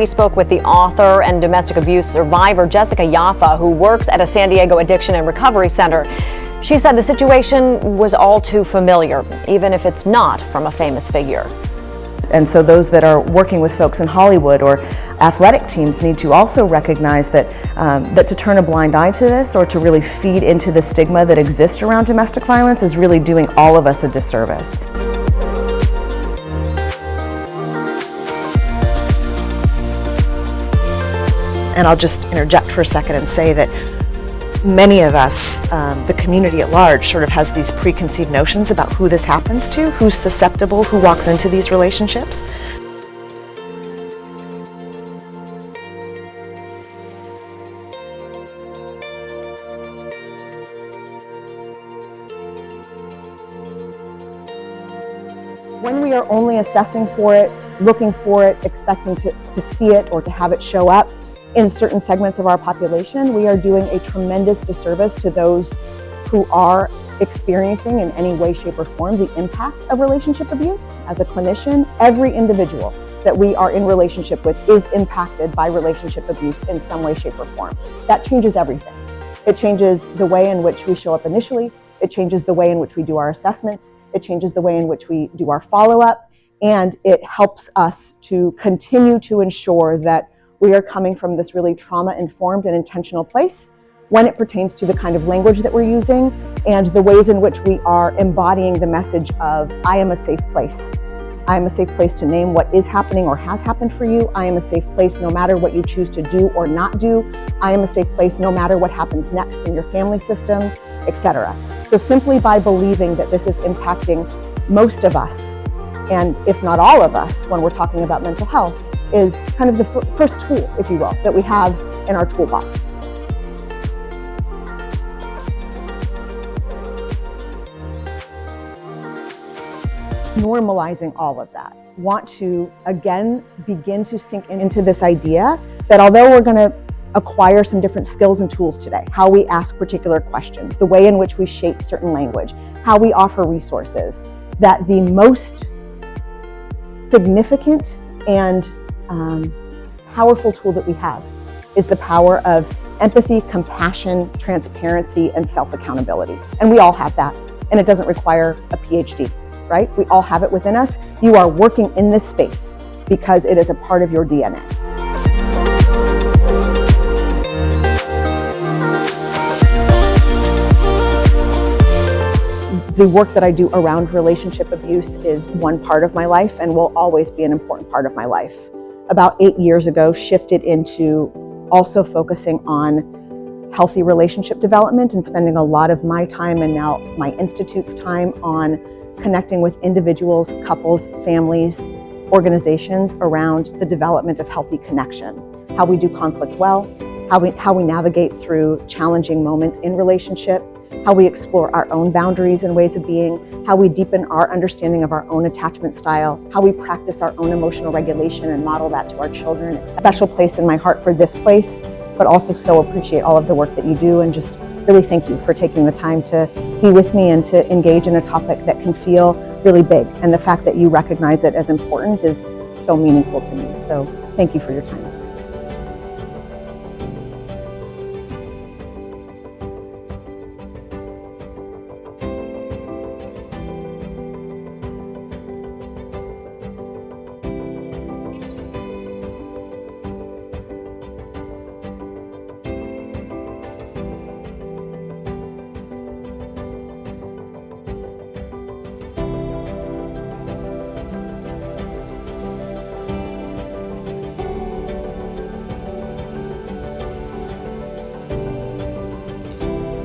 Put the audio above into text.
we spoke with the author and domestic abuse survivor, Jessica Yaffa, who works at a San Diego addiction and recovery center. She said the situation was all too familiar, even if it's not from a famous figure. And so those that are working with folks in Hollywood or athletic teams need to also recognize that, that to turn a blind eye to this or to really feed into the stigma that exists around domestic violence is really doing all of us a disservice. And I'll just interject for a second and say that many of us, the community at large, sort of has these preconceived notions about who this happens to, who's susceptible, who walks into these relationships. When we are only assessing for it, looking for it, expecting to see it or to have it show up in certain segments of our population, we are doing a tremendous disservice to those who are experiencing in any way, shape, or form the impact of relationship abuse. As a clinician, every individual that we are in relationship with is impacted by relationship abuse in some way, shape, or form. That changes everything. It changes the way in which we show up initially. It changes the way in which we do our assessments. It changes the way in which we do our follow-up. And it helps us to continue to ensure that we are coming from this really trauma-informed and intentional place when it pertains to the kind of language that we're using and the ways in which we are embodying the message of, I am a safe place. I am a safe place to name what is happening or has happened for you. I am a safe place no matter what you choose to do or not do. I am a safe place no matter what happens next in your family system, etc. So simply by believing that this is impacting most of us, and if not all of us, when we're talking about mental health, is kind of the first tool, if you will, that we have in our toolbox. Normalizing all of that. Want to, again, begin to sink into this idea that although we're going to acquire some different skills and tools today, how we ask particular questions, the way in which we shape certain language, how we offer resources, that the most significant and powerful tool that we have is the power of empathy, compassion, transparency, and self-accountability. And we all have that, and it doesn't require a PhD, right? We all have it within us. You are working in this space because it is a part of your DNA. The work that I do around relationship abuse is one part of my life and will always be an important part of my life. About 8 years ago, shifted into also focusing on healthy relationship development and spending a lot of my time and now my institute's time on connecting with individuals, couples, families, organizations around the development of healthy connection, how we do conflict well, how we navigate through challenging moments in relationship, how we explore our own boundaries and ways of being, how we deepen our understanding of our own attachment style, how we practice our own emotional regulation and model that to our children. It's a special place in my heart for this place, but also so appreciate all of the work that you do and just really thank you for taking the time to be with me and to engage in a topic that can feel really big. And the fact that you recognize it as important is so meaningful to me. So thank you for your time.